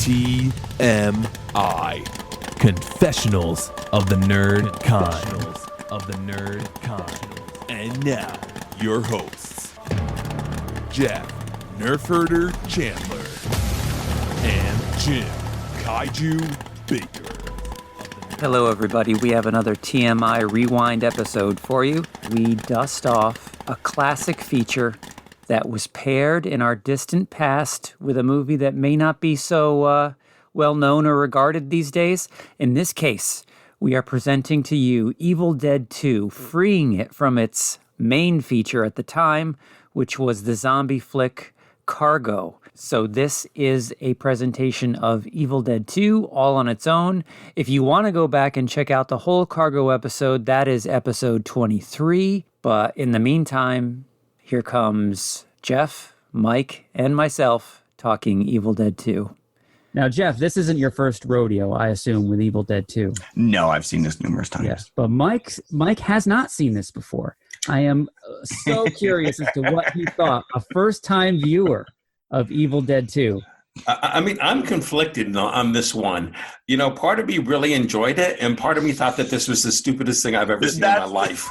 TMI. Confessionals of the Nerd Kind. And now, your hosts, Jeff Nerfherder Chandler and Jim Kaiju Baker. Hello, everybody. We have another TMI Rewind episode for you. We dust off a classic feature that was paired in our distant past with a movie that may not be so well known or regarded these days. In this case, we are presenting to you Evil Dead 2, freeing it from its main feature at the time, which was the zombie flick Cargo. So this is a presentation of Evil Dead 2 all on its own. If you want to go back and check out the whole Cargo episode, that is episode 23. But in the meantime, here comes Jeff, Mike, and myself talking Evil Dead 2. Now, Jeff, this isn't your first rodeo, I assume, with Evil Dead 2. No, I've seen this numerous times. Yes, but Mike has not seen this before. I am so curious as to what he thought, a first-time viewer of Evil Dead 2. I mean, I'm conflicted on this one. You know, part of me really enjoyed it, and part of me thought that this was the stupidest thing I've ever seen in my life.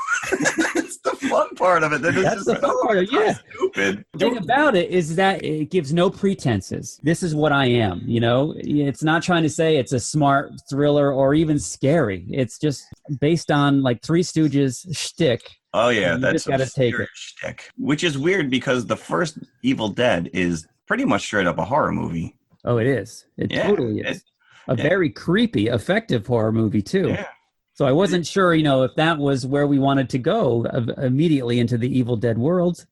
It's the fun part of it. That's the fun part of it, yeah. Stupid. The thing about it is that it gives no pretenses. This is what I am, you know? It's not trying to say it's a smart thriller or even scary. It's just based on, like, Three Stooges shtick. Oh, yeah. You That's just gotta take it. shtick. Which is weird because the first Evil Dead is pretty much straight up a horror movie. Oh, it is. It totally is. Very creepy, effective horror movie, too. Yeah. So I wasn't sure, you know, if that was where we wanted to go immediately into the Evil Dead world.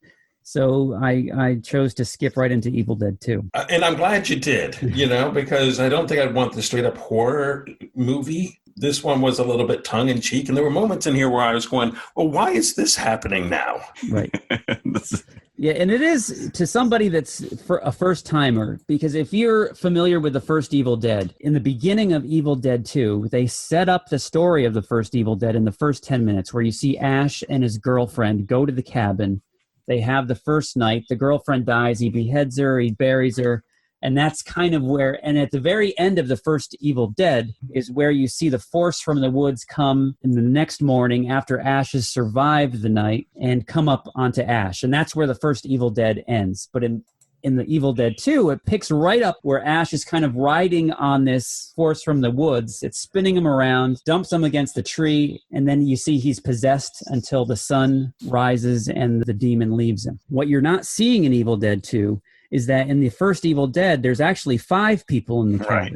So I chose to skip right into Evil Dead 2. And I'm glad you did, you know, because I don't think I'd want the straight up horror movie. This one was a little bit tongue-in-cheek, and there were moments in here where I was going, well, why is this happening now? Right. Yeah, and it is to somebody that's for a first-timer, because if you're familiar with the first Evil Dead, in the beginning of Evil Dead 2, they set up the story of the first Evil Dead in the first 10 minutes, where you see Ash and his girlfriend go to the cabin. They have the first night. The girlfriend dies. He beheads her. He buries her. And that's kind of where, and at the very end of the first Evil Dead is where you see the force from the woods come in the next morning after Ash has survived the night and come up onto Ash. And that's where the first Evil Dead ends. But in the Evil Dead 2, it picks right up where Ash is kind of riding on this force from the woods. It's spinning him around, dumps him against the tree, and then you see he's possessed until the sun rises and the demon leaves him. What you're not seeing in Evil Dead 2 is that in the first Evil Dead, there's actually 5 people in the cabin. Right.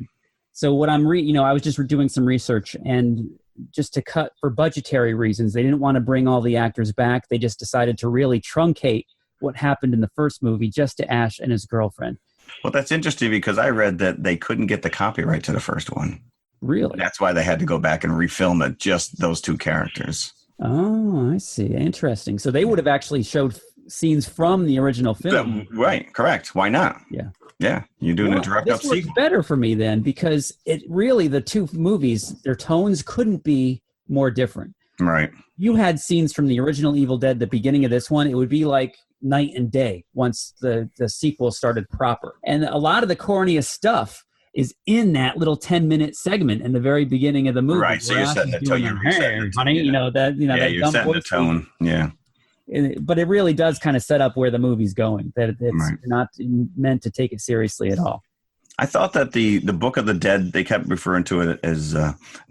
So what I was just doing some research, and just to cut for budgetary reasons, they didn't want to bring all the actors back. They just decided to really truncate what happened in the first movie just to Ash and his girlfriend. Well, that's interesting because I read that they couldn't get the copyright to the first one. Really? That's why they had to go back and refilm it, just those 2 characters. Oh, I see. Interesting. So they would have actually showed scenes from the original film. Right, correct. Why not? Yeah. Yeah, you're doing a direct up sequel. This works better for me then, because it really, the 2 movies, their tones couldn't be more different. Right. You had scenes from the original Evil Dead, the beginning of this one, it would be like night and day once the sequel started proper. And a lot of the corniest stuff is in that little 10-minute segment in the very beginning of the movie. Right, so you're setting the tone. You're setting the tone. Yeah. But it really does kind of set up where the movie's going, that it's not meant to take it seriously at all. I thought that the Book of the Dead, they kept referring to it as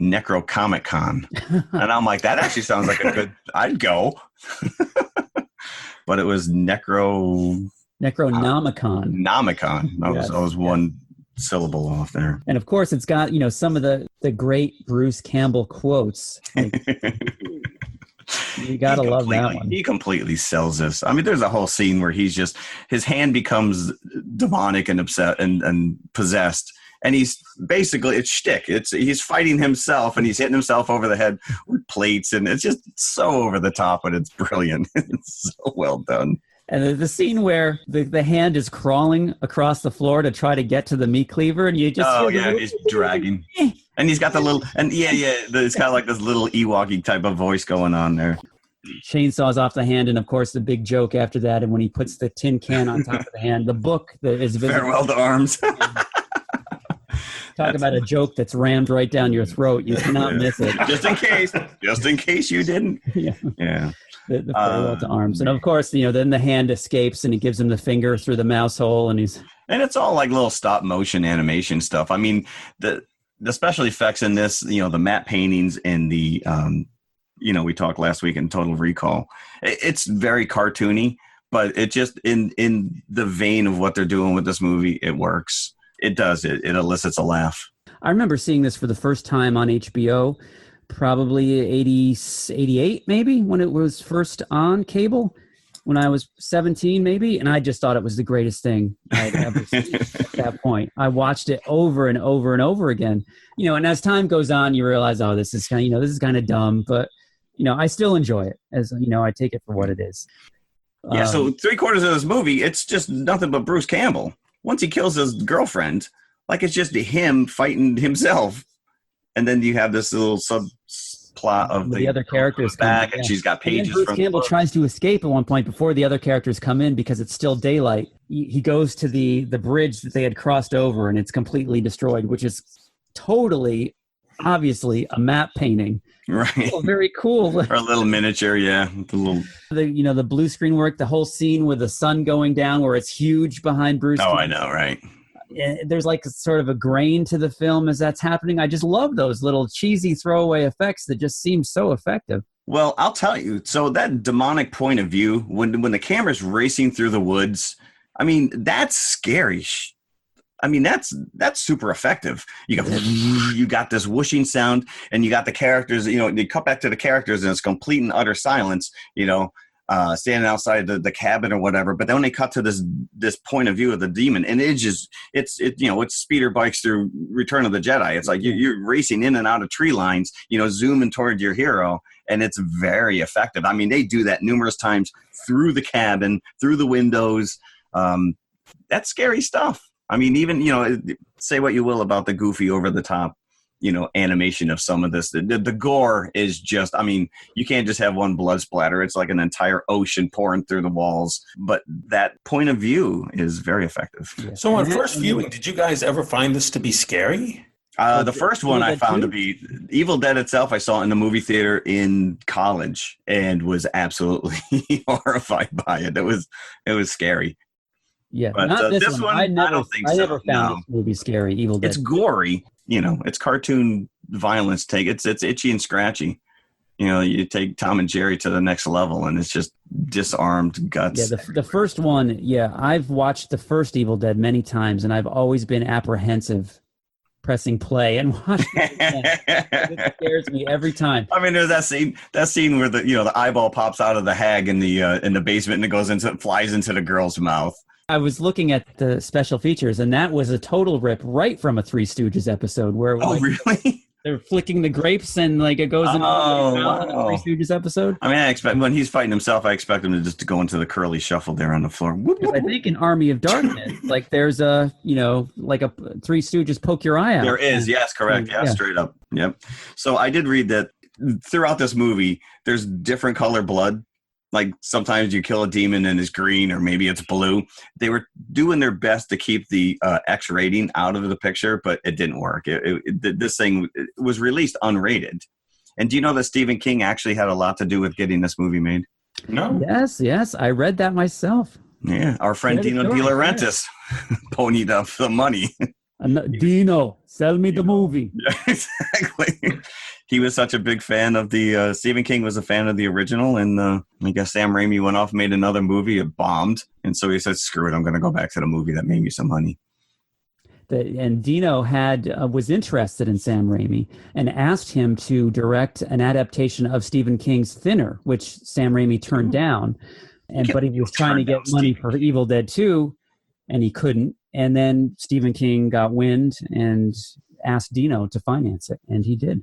Necrocomic-Con. And I'm like, that actually sounds like a good, I'd go. But it was Necronomicon. Nomicon. That was one syllable off there. And of course, it's got, you know, some of the great Bruce Campbell quotes. You gotta love that one. He completely sells this. I mean, there's a whole scene where he's just, his hand becomes demonic and upset and possessed. And he's basically, it's shtick. He's fighting himself and he's hitting himself over the head with plates. And it's just so over the top, but it's brilliant. It's so well done. And the scene where the hand is crawling across the floor to try to get to the meat cleaver, and you just he's dragging, and he's got the little it's got like this little Ewok type of voice going on there. Chainsaws off the hand, and of course the big joke after that, and when he puts the tin can on top of the hand, the book that is visible. Farewell to Arms. Talk about a joke that's rammed right down your throat. You cannot miss it. Just in case you didn't. Yeah. The farewell to arms. And of course, then the hand escapes and he gives him the finger through the mouse hole and And it's all like little stop motion animation stuff. I mean, the special effects in this, the matte paintings and the, we talked last week in Total Recall. It's very cartoony, but it just in the vein of what they're doing with this movie, it works. It does. It elicits a laugh. I remember seeing this for the first time on HBO, probably 88 maybe, when it was first on cable, when I was 17 maybe, and I just thought it was the greatest thing I'd ever seen at that point. I watched it over and over and over again. And as time goes on, you realize, oh, this is kind of dumb, but I still enjoy it, as I take it for what it is. Yeah, so 3/4 of this movie, it's just nothing but Bruce Campbell. Once he kills his girlfriend, like it's just him fighting himself. And then you have this little subplot of the other characters back, and she's got pages. Bruce Campbell tries to escape at one point before the other characters come in because it's still daylight. He goes to the bridge that they had crossed over, and it's completely destroyed, which is totally, obviously, a map painting. Right. Oh, very cool. Or a little miniature, yeah. The blue screen work, the whole scene with the sun going down where it's huge behind Bruce. Oh, I know, right? There's like sort of a grain to the film as that's happening. I just love those little cheesy throwaway effects that just seem so effective. Well, I'll tell you. So that demonic point of view, when the camera's racing through the woods, I mean, that's scary. I mean, that's super effective. You got this whooshing sound, and you got the characters. They cut back to the characters, and it's complete and utter silence. Standing outside the cabin or whatever. But then when they cut to this point of view of the demon, and it's speeder bikes through Return of the Jedi. It's like you're racing in and out of tree lines, zooming toward your hero, and it's very effective. I mean, they do that numerous times through the cabin, through the windows. That's scary stuff. I mean, even, say what you will about the goofy over the top, animation of some of this. The gore is just, I mean, you can't just have one blood splatter. It's like an entire ocean pouring through the walls. But that point of view is very effective. Yeah. So on first viewing, did you guys ever find this to be scary? The first one I found to be Evil Dead itself. I saw it in the movie theater in college and was absolutely horrified by it. It was scary. Yeah, but not this one, I don't think so. I never found this movie scary. Evil Dead. It's gory. It's cartoon violence. It's itchy and scratchy. You take Tom and Jerry to the next level, and it's just disarmed guts. Yeah, the first one. Yeah, I've watched the first Evil Dead many times, and I've always been apprehensive pressing play and watching it. It scares me every time. I mean, there's that scene where the eyeball pops out of the hag in the basement, and it flies into the girl's mouth. I was looking at the special features, and that was a total rip right from a Three Stooges episode where really? They're flicking the grapes and like it goes into a Three Stooges episode. I mean, I expect when he's fighting himself, I expect him to go into the curly shuffle there on the floor. Whoop, whoop, I think in Army of Darkness, like there's a like a Three Stooges poke your eye out. There is, yes, correct, yeah, straight up, yep. So I did read that throughout this movie, there's different color blood. Like sometimes you kill a demon and it's green or maybe it's blue. They were doing their best to keep the X rating out of the picture, but it didn't work. This thing was released unrated. And do you know that Stephen King actually had a lot to do with getting this movie made? No. Yes. I read that myself. Yeah. Our friend Dino De Laurentiis ponied up the money. Dino, sell me the movie. Yeah, exactly. He was such a big fan of the Stephen King was a fan of the original, and I guess Sam Raimi went off and made another movie. It bombed, and so he said, "Screw it, I'm going to go back to the movie that made me some money." And Dino was interested in Sam Raimi and asked him to direct an adaptation of Stephen King's Thinner, which Sam Raimi turned down. But he was trying to get money for Evil Dead 2, and he couldn't. And then Stephen King got wind and asked Dino to finance it, and he did.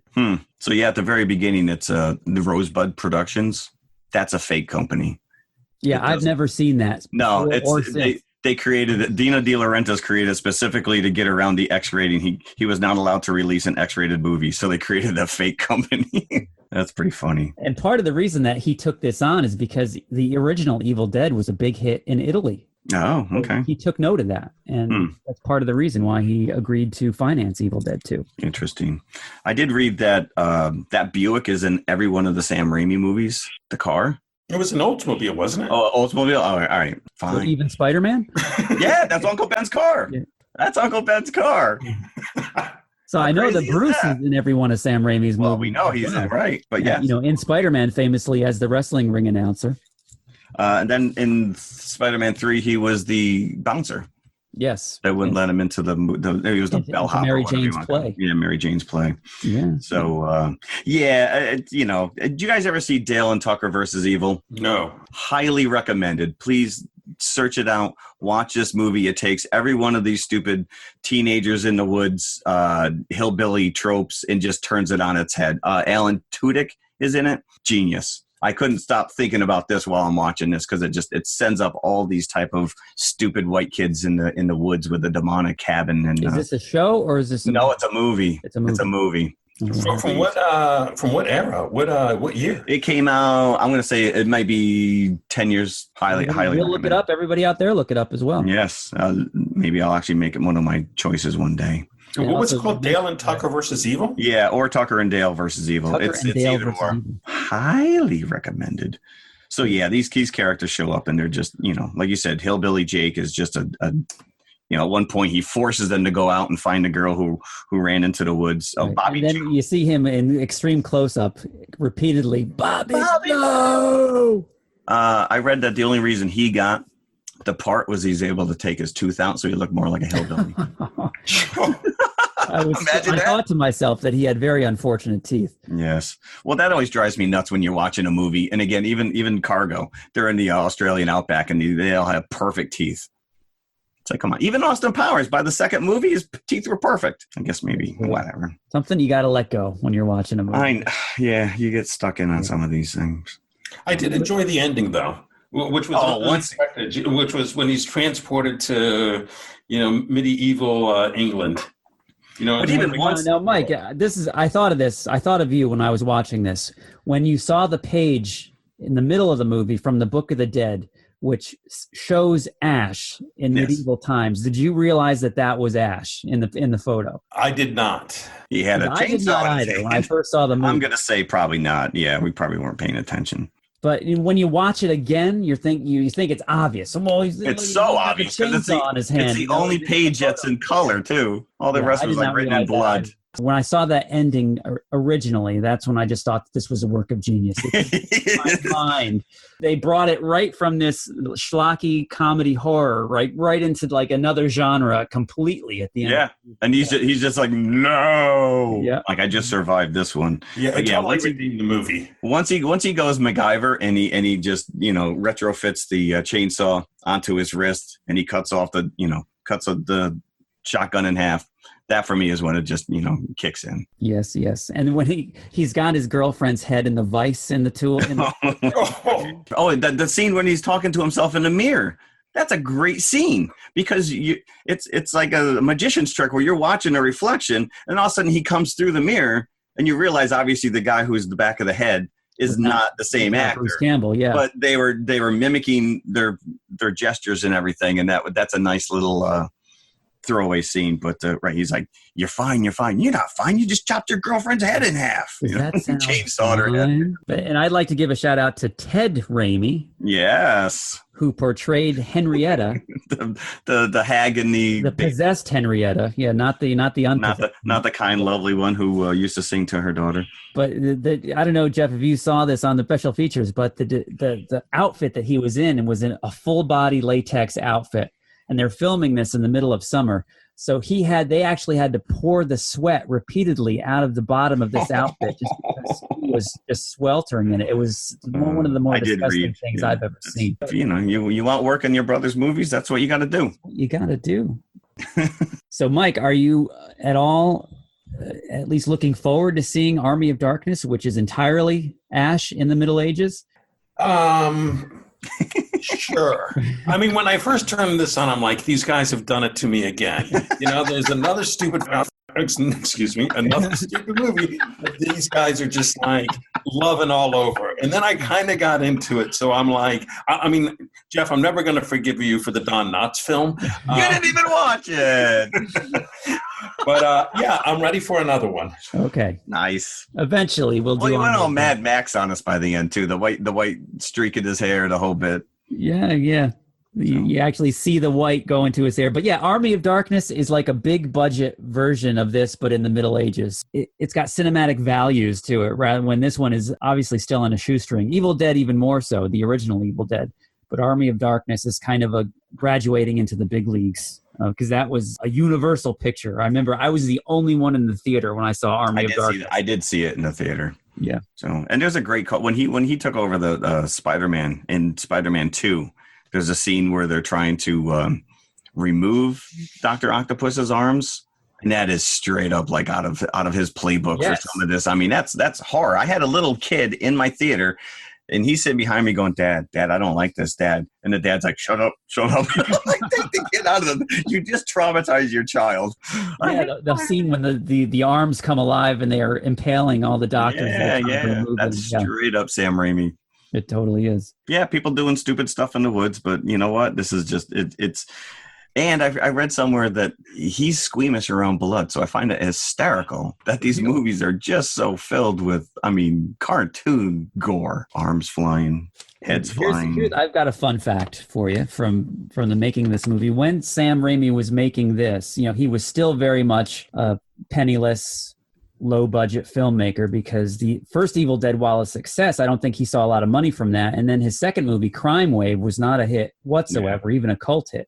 So yeah, at the very beginning, it's the Rosebud Productions. That's a fake company. Yeah, I've never seen that. No, they created it. Dino De Laurentiis created it specifically to get around the X rating. He was not allowed to release an X-rated movie, so they created a fake company. That's pretty funny. And part of the reason that he took this on is because the original Evil Dead was a big hit in Italy. Oh, So okay. he took note of that, and that's part of the reason why he agreed to finance Evil Dead 2. Interesting. I did read that that Buick is in every one of the Sam Raimi movies. The car. It was an Oldsmobile, wasn't it? Oh, Oldsmobile. All right, So fine. even Spider-Man? Yeah, that's Uncle Ben's car. Yeah. That's Uncle Ben's car. So How I know crazy that is Bruce that? is in every one of Sam Raimi's movies. Well, we know he's in, right, but yeah. You know, in Spider-Man, famously as the wrestling ring announcer. And then in Spider-Man 3, he was the bouncer. Yes. They wouldn't let him into he was the Into bellhop. Mary or whatever you Jane's want to call it. play. Yeah, Mary Jane's play. Yeah. So, you know, did you guys ever see Dale and Tucker versus Evil? No. Highly recommended. Please search it out. Watch this movie. It takes every one of these stupid teenagers in the woods, hillbilly tropes, and just turns it on its head. Alan Tudyk is in it. Genius. I couldn't stop thinking about this while I'm watching this because it sends up all these type of stupid white kids in the woods with a demonic cabin. And Is this a show or is this? no, it's a movie. It's a movie. It's a movie. From what era? What year? It came out. I'm going to say it might be 10 years. Highly. We'll look recommend. it up. Everybody out there, look it up as well. Yes, maybe I'll actually make it one of my choices one day. And And what was it also- called? Dale and Tucker versus Evil? Yeah, or Tucker and Dale versus Evil. Tucker It's and Dale either versus or. Evil. Highly recommended. So yeah, these characters show up and they're just, you know, like you said, Hillbilly Jake is just a you know, at one point he forces them to go out and find a girl who ran into the woods. Oh, Right. Bobby And then Joe. you see him in extreme close-up repeatedly. Bobby, no! I read that the only reason he got the part was he's able to take his tooth out, so he looked more like a hillbilly. Imagine I that. thought to myself that he had very unfortunate teeth. Yes. Well, that always drives me nuts when you're watching a movie. And again, even Cargo, they're in the Australian outback and they all have perfect teeth. It's like, come on. Even Austin Powers, by the second movie, his teeth were perfect. I guess maybe, whatever. Something you got to let go when you're watching a movie. Yeah, you get stuck in on some of these things. I did enjoy the ending, though, which was unexpected, which was when he's transported to, you know, medieval England. You know, But even once, Now, Mike, I thought of this. I thought of you when I was watching this. When you saw the page in the middle of the movie from the Book of the Dead, which shows Ash in Yes. medieval times, did you realize that was Ash in the photo? I did not. he had a I did chainsaw not in his either when I hand. first saw the movie. I'm going to say probably not. Yeah, we probably weren't paying attention. But when you watch it again, you think it's obvious. Well, It's so obvious because it's on his hand. the only page that's in color, too. All the rest I was did like not written in realize blood. that. When I saw that ending originally, that's when I just thought this was a work of genius. It's in my mind. They brought it right from this schlocky comedy horror right into like another genre completely at the end. Yeah, and he's just like, no. Yeah. Like, I just survived this one. Yeah, But it's yeah, all once he- redeemed the movie. Once he goes MacGyver and he just, you know, retrofits the chainsaw onto his wrist and he cuts the shotgun in half. That for me is when it just, you know, kicks in. Yes. And when he's got his girlfriend's head in the vice in the tool. Oh, the scene when he's talking to himself in the mirror. That's a great scene because it's like a magician's trick where you're watching a reflection and all of a sudden he comes through the mirror and you realize obviously the guy who's the back of the head is not the same actor. Bruce Campbell, yeah. But they were mimicking their gestures and everything, and that's a nice little throwaway scene. But right, he's like, "You're fine. You're not fine. You just chopped your girlfriend's head in half. Does that sound Chainsawed her head." fine? And I'd like to give a shout out to Ted Raimi, Yes, who portrayed Henrietta, the hag in the possessed Henrietta. Yeah, not the unpossessed. not the kind, lovely one who used to sing to her daughter. But I don't know, Jeff, if you saw this on the special features, but the outfit that he was in was in a full body latex outfit, and they're filming this in the middle of summer. So they actually had to pour the sweat repeatedly out of the bottom of this outfit just because he was just sweltering in it. It was one of the more disgusting things I've ever seen. You know, you want work in your brother's movies, that's what you got to do. You got to do. So, Mike, are you at all at least looking forward to seeing Army of Darkness, which is entirely Ash in the Middle Ages? Sure. I mean, when I first turned this on, I'm like, these guys have done it to me again. You know, there's another stupid excuse me, another stupid movie that these guys are just like loving all over. And then I kind of got into it. So I'm like, I mean, Jeff, I'm never going to forgive you for the Don Knotts film. You didn't even watch it. But yeah, I'm ready for another one. Okay. Nice. Eventually, we'll do. Well, he went all Dead. Mad Max on us by the end too. The white streak in his hair, the whole bit. Yeah. You actually see the white go into his hair. But yeah, Army of Darkness is like a big budget version of this, but in the Middle Ages. It's got cinematic values to it, rather when this one is obviously still on a shoestring. Evil Dead even more so, the original Evil Dead. But Army of Darkness is kind of a graduating into the big leagues. Because that was a universal picture. I remember I was the only one in the theater when I saw Army of Darkness. I did see it in the theater. Yeah. So, and there's a great call when he took over the Spider-Man in Spider-Man 2. There's a scene where they're trying to remove Dr. Octopus's arms, and that is straight up like out of his playbook for some of this. I mean, that's horror. I had a little kid in my theater, and he's sitting behind me going, Dad, I don't like this, Dad. And the dad's like, shut up. I'm like, take the kid out of them. You just traumatize your child. Yeah, the scene when the arms come alive and they are impaling all the doctors. Yeah. That's straight up Sam Raimi. It totally is. Yeah, people doing stupid stuff in the woods, but you know what? This is just, it's, and I read somewhere that he's squeamish around blood, so I find it hysterical that these movies are just so filled with, I mean, cartoon gore. Arms flying, heads flying. I've got a fun fact for you from the making of this movie. When Sam Raimi was making this, he was still very much a penniless, low-budget filmmaker, because the first Evil Dead, while a success, I don't think he saw a lot of money from that. And then his second movie, Crime Wave, was not a hit whatsoever, even a cult hit.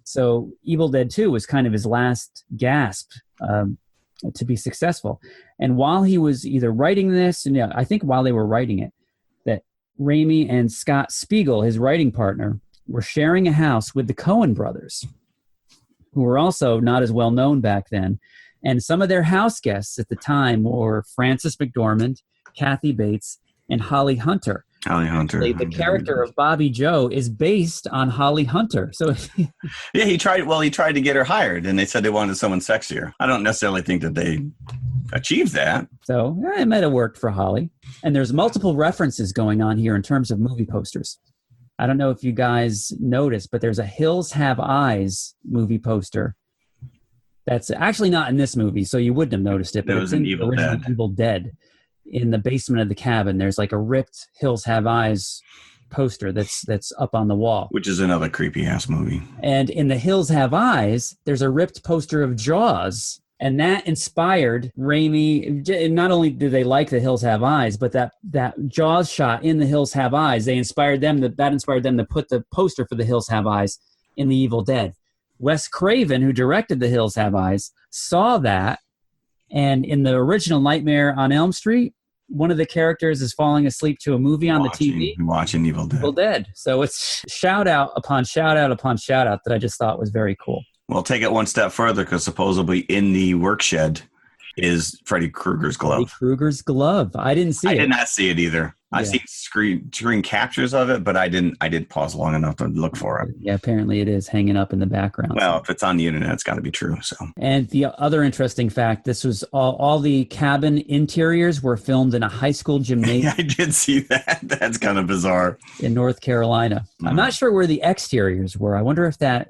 So Evil Dead 2 was kind of his last gasp to be successful. And while he was either writing this, and I think while they were writing it, that Raimi and Scott Spiegel, his writing partner, were sharing a house with the Coen brothers, who were also not as well known back then. And some of their house guests at the time were Frances McDormand, Kathy Bates, and Holly Hunter. The character of Bobby Joe is based on Holly Hunter. So yeah, he tried to get her hired, and they said they wanted someone sexier. I don't necessarily think that they achieved that. So it might have worked for Holly. And there's multiple references going on here in terms of movie posters. I don't know if you guys noticed, but there's a Hills Have Eyes movie poster. That's actually not in this movie, so you wouldn't have noticed it. But it's in the original Evil Dead. In the basement of the cabin, there's like a ripped Hills Have Eyes poster that's up on the wall. Which is another creepy-ass movie. And in the Hills Have Eyes, there's a ripped poster of Jaws. And that inspired Raimi. Not only did they like the Hills Have Eyes, but that Jaws shot in the Hills Have Eyes, that inspired them to put the poster for the Hills Have Eyes in the Evil Dead. Wes Craven, who directed The Hills Have Eyes, saw that, and in the original Nightmare on Elm Street, one of the characters is falling asleep to a movie on the TV. Watching Evil Dead. So it's shout out upon shout out upon shout out that I just thought was very cool. Well, take it one step further, because supposedly in the work shed is Freddy Krueger's glove. Freddy Krueger's glove. I didn't see it. I did not see it either. I've seen screen captures of it, but I didn't pause long enough to look for it. Yeah, apparently it is hanging up in the background. Well, if it's on the internet, it's got to be true. So. And the other interesting fact, this was all the cabin interiors were filmed in a high school gymnasium. I did see that. That's kind of bizarre. In North Carolina. Mm-hmm. I'm not sure where the exteriors were. I wonder if that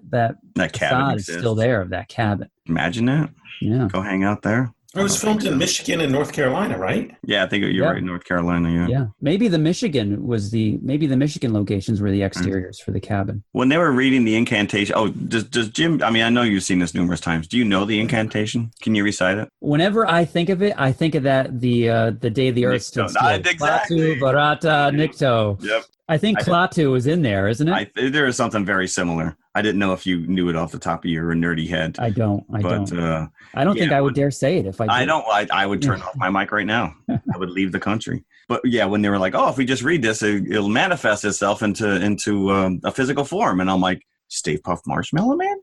cabin is still there, of that cabin. Imagine that. Yeah. Go hang out there. It was filmed in Michigan and North Carolina, right? Yeah, I think you're right. North Carolina, yeah. Maybe the Michigan locations were the exteriors for the cabin. When they were reading the incantation, does Jim? I mean, I know you've seen this numerous times. Do you know the incantation? Can you recite it? Whenever I think of it, I think of that the day the earth stood still. Exactly. Klaatu, Barata, Nikto. Yep. I think Klaatu is in there, isn't it? There is something very similar. I didn't know if you knew it off the top of your nerdy head. I don't. I don't think I would dare say it if I did. I would turn off my mic right now. I would leave the country. But yeah, when they were like, if we just read this, it'll manifest itself into a physical form. And I'm like, Stay Puft Marshmallow Man?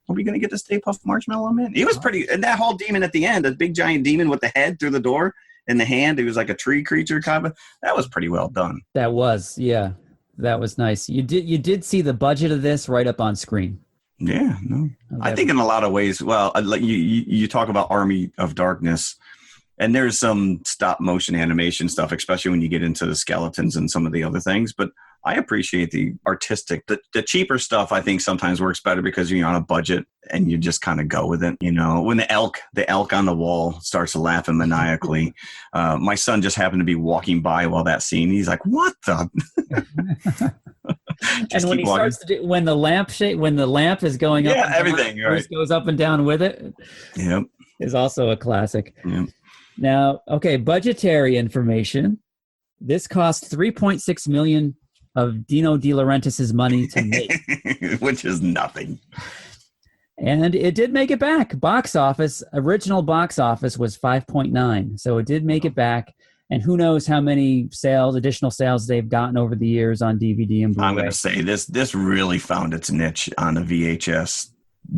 Are we going to get the Stay Puft Marshmallow Man? He was pretty, and that whole demon at the end, a big giant demon with the head through the door and the hand, it was like a tree creature kind of. That was pretty well done. That was, yeah. That was nice. You did see the budget of this right up on screen. Yeah, no. I think in a lot of ways, well, like you talk about Army of Darkness, and there's some stop motion animation stuff, especially when you get into the skeletons and some of the other things. But I appreciate the artistic, the cheaper stuff. I think sometimes works better because you're on a budget and you just kind of go with it. You know, when the elk on the wall starts laughing maniacally, my son just happened to be walking by while that scene. He's like, "What the?" And when he starts to do, when the lamp is going up, everything right. goes up and down with it. Yep, is also a classic. Yep. Now, okay, budgetary information. This cost $3.6 million of Dino De Laurentiis's money to make, which is nothing. And it did make it back. Original box office was 5.9, so it did make it back. And who knows how many additional sales they've gotten over the years on DVD and Blu-ray. I'm going to say this really found its niche on the VHS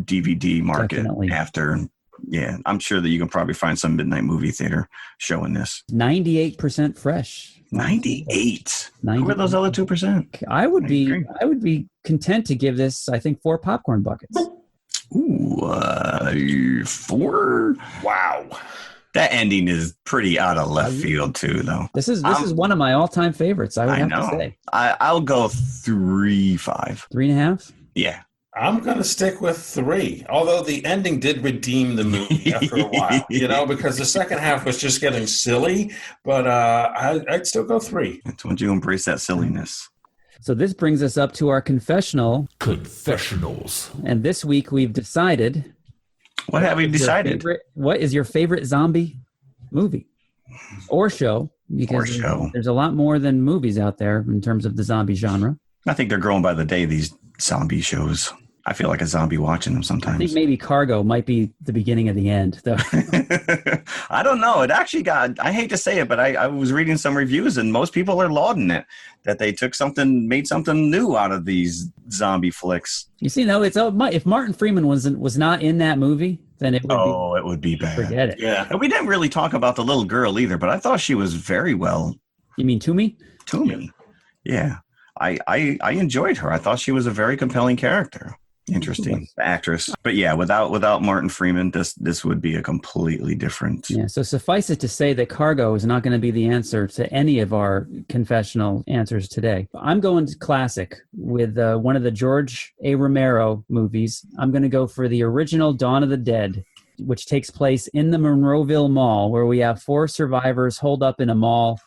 DVD market. Definitely. After. Yeah, I'm sure that you can probably find some midnight movie theater showing this. 98% fresh. 98. Who are those other 2%? I would be content to give this, I think, 4 popcorn buckets. Ooh, 4? Wow. That ending is pretty out of left field too, though. This is one of my all-time favorites. I would have to say. I'll go 3.5. 3.5? Yeah. I'm going to stick with 3, although the ending did redeem the movie after a while, because the second half was just getting silly, but I'd still go 3. It's when you embrace that silliness. So this brings us up to our confessionals. And this week we've decided... What have we decided? What is your favorite zombie movie or show? Because there's a lot more than movies out there in terms of the zombie genre. I think they're growing by the day, these zombie shows. I feel like a zombie watching them sometimes. I think maybe Cargo might be the beginning of the end, though. I don't know. It actually I hate to say it, but I was reading some reviews and most people are lauding it, that they made something new out of these zombie flicks. You see, no, if Martin Freeman was not in that movie, then it would be bad. Forget it. Yeah. And we didn't really talk about the little girl either, but I thought she was very well. You mean Toomey? Toomey. Yeah. I enjoyed her. I thought she was a very compelling character. Interesting actress. But yeah, without Martin Freeman, this would be a completely different. Yeah, so suffice it to say that Cargo is not going to be the answer to any of our confessional answers today. I'm going to classic with one of the George A. Romero movies. I'm going to go for the original Dawn of the Dead, which takes place in the Monroeville Mall, where we have 4 survivors holed up in a mall.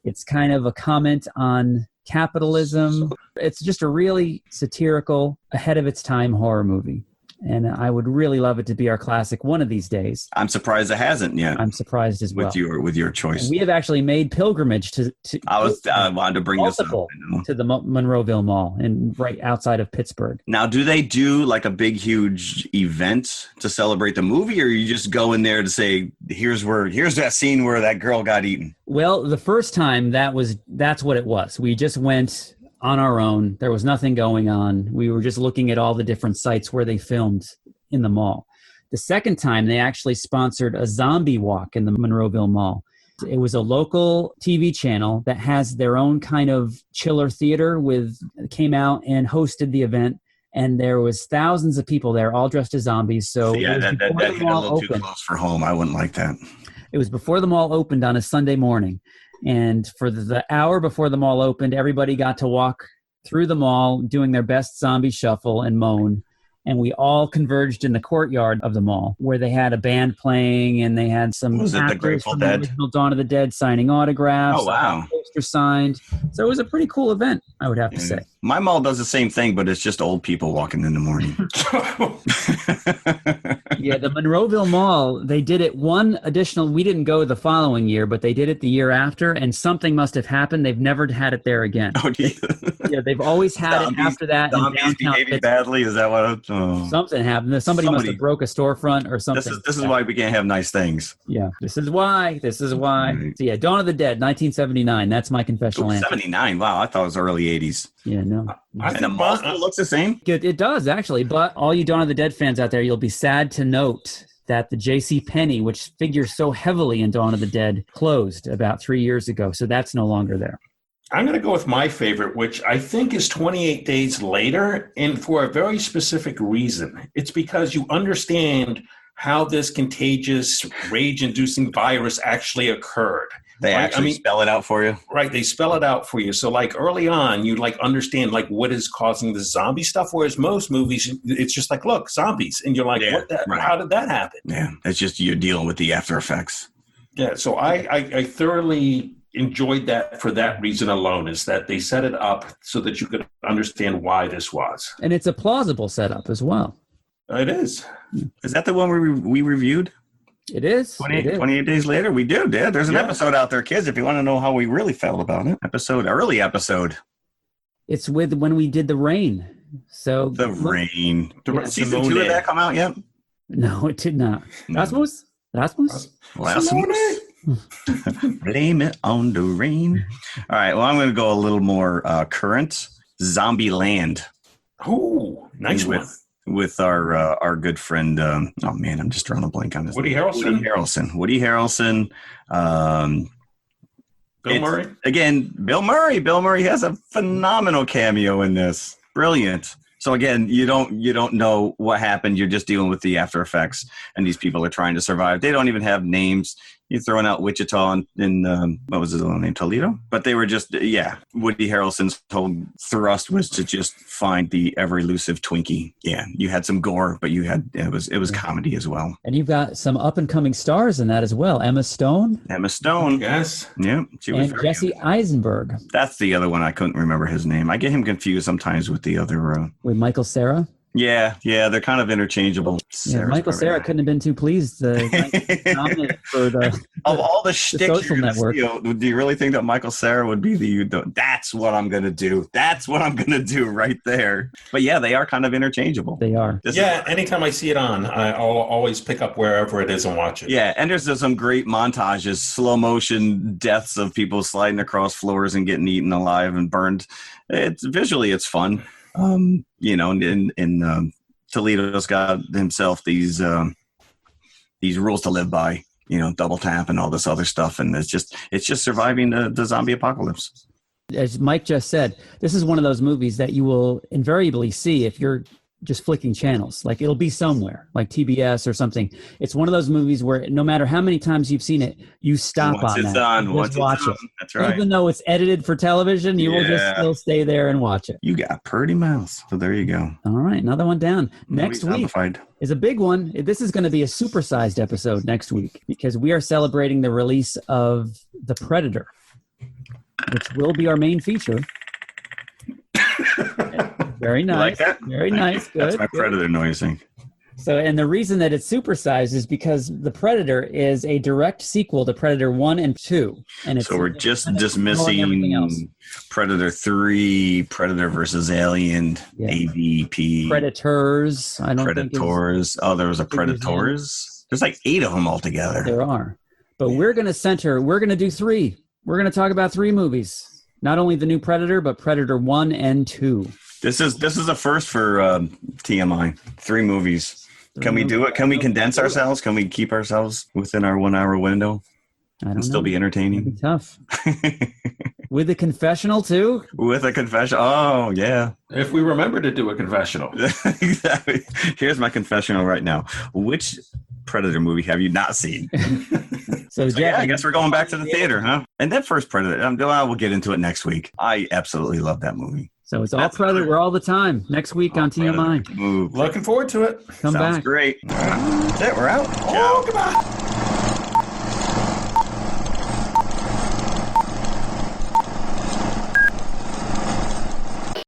It's kind of a comment on capitalism. It's just a really satirical, ahead of its time horror movie. And I would really love it to be our classic one of these days. I'm surprised it hasn't yet. I'm surprised as well. With your choice. And we have actually made pilgrimage to I wanted to bring this up. To the Monroeville Mall and right outside of Pittsburgh. Now, do they do like a big, huge event to celebrate the movie, or you just go in there to say, here's that scene where that girl got eaten? Well, the first time that's what it was. We just went on our own. There was nothing going on. We were just looking at all the different sites where they filmed in the mall. The second time, they actually sponsored a zombie walk in the Monroeville Mall. It was a local TV channel that has their own kind of chiller theater came out and hosted the event. And there was thousands of people there, all dressed as zombies. So yeah, that hit a little too close for home. I wouldn't like that. It was before the mall opened on a Sunday morning. And for the hour before the mall opened, everybody got to walk through the mall doing their best zombie shuffle and moan. And we all converged in the courtyard of the mall where they had a band playing and they had some actors from the original Dawn of the Dead signing autographs. Oh, wow. Poster signed. So it was a pretty cool event, I would have to say. My mall does the same thing, but it's just old people walking in the morning. Yeah, the Monroeville Mall, they did it we didn't go the following year, but they did it the year after, and something must have happened. They've never had it there again. Oh, yeah, they've always had it after that. Zombies behaving badly? Is that what? Something happened. Somebody must have broke a storefront or something. This is why we can't have nice things. Yeah, this is why. Right. So yeah, Dawn of the Dead, 1979. That's my confessional answer. 79. Wow, I thought it was early 80s. Yeah, no. And the mall still looks the same? It does, actually. But all you Dawn of the Dead fans out there, you'll be sad to note that the J.C. Penney, which figures so heavily in Dawn of the Dead, closed about 3 years ago. So that's no longer there. I'm going to go with my favorite, which I think is 28 Days Later, and for a very specific reason. It's because you understand how this contagious, rage-inducing virus actually occurred. They right? actually spell it out for you. Right, they spell it out for you. So like early on, you like understand like what is causing the zombie stuff, whereas most movies, it's just like, look, zombies. And you're like, how did that happen? Yeah, it's just you're dealing with the after effects. Yeah, so I thoroughly enjoyed that for that reason alone, is that they set it up so that you could understand why this was. And it's a plausible setup as well. It is. Is that the one we reviewed? It is. 28 Days Later? We do, Dad. There's an episode out there, kids, if you want to know how we really felt about it. Early episode. It's with when we did The Rain. So The Rain. Season 2 of that come out yet? No, it did not. Rasmus? Blame it on the rain. All right, well, I'm going to go a little more current. Zombie Land. Oh, nice one. With our good friend, oh man, I'm just drawing a blank on this. Woody Harrelson. Woody Harrelson. Bill Murray. Again, Bill Murray. Bill Murray has a phenomenal cameo in this. Brilliant. So again, you don't know what happened. You're just dealing with the after effects, and these people are trying to survive. They don't even have names. You're throwing out Wichita and what was his little name, Toledo? But they were just, Woody Harrelson's whole thrust was to just find the ever elusive Twinkie. Yeah, you had some gore, but it was comedy as well. And you've got some up and coming stars in that as well. Emma Stone. Yes. Yeah. She was and Jesse Eisenberg. That's the other one. I couldn't remember his name. I get him confused sometimes with the other. With Michael Cera. Yeah, they're kind of interchangeable. Yeah, Michael Cera couldn't have been too pleased. Nominated for of all the shtick Social Network. Do you really think that Michael Cera would be that's what I'm going to do. That's what I'm going to do right there. But yeah, they are kind of interchangeable. They are. Anytime I see it on, I'll always pick up wherever it is and watch it. Yeah, and there's some great montages, slow motion deaths of people sliding across floors and getting eaten alive and burned. It's fun. Toledo's got himself these rules to live by, double tap and all this other stuff. And it's just surviving the zombie apocalypse. As Mike just said, this is one of those movies that you will invariably see if you're just flicking channels. Like it'll be somewhere, like TBS or something. It's one of those movies where no matter how many times you've seen it, you stop once on it's that. Done, once watch it's done. it. That's right. Even though it's edited for television, you will just still stay there and watch it. You got pretty mouth. So there you go. All right, another one down. Next week is a big one. This is going to be a supersized episode next week because we are celebrating the release of The Predator, which will be our main feature. Very nice. You like that? Very nice. Good. That's my Predator noising. So, and the reason that it's supersized is because The Predator is a direct sequel to Predator 1 and 2. And so we're just dismissing Predator 3, Predator versus Alien, AVP. Predators. Predators. There was a Predators. There's like 8 of them altogether. There are. But we're going to do 3. We're going to talk about 3 movies. Not only the new Predator, but Predator 1 and 2. This is a first for TMI. 3 movies. Can we do it? Can we condense ourselves? Can we keep ourselves within our 1 hour window and still be entertaining? It'd be tough. With a confessional too? With a confessional. Oh, yeah. If we remember to do a confessional. Exactly. Here's my confessional right now. Which Predator movie have you not seen? So Jeff, I guess we're going back to the theater, huh? And that first Predator, we'll get into it next week. I absolutely love that movie. So it's all Predator all the time. Next week on TMI. Move. Looking forward to it. Come back. Sounds great. That's it. We're out. Oh, goodbye.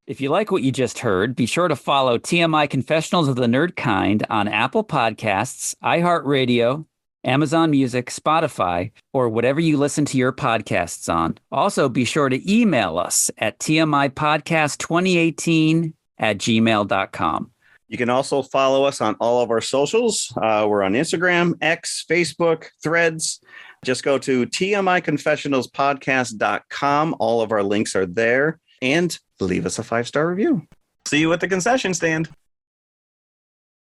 If you like what you just heard, be sure to follow TMI Confessionals of the Nerd Kind on Apple Podcasts, iHeartRadio, Amazon Music, Spotify, or whatever you listen to your podcasts on. Also, be sure to email us at tmipodcast2018@gmail.com. You can also follow us on all of our socials. We're on Instagram, X, Facebook, Threads. Just go to tmiconfessionalspodcast.com. All of our links are there. And leave us a 5-star review. See you at the concession stand.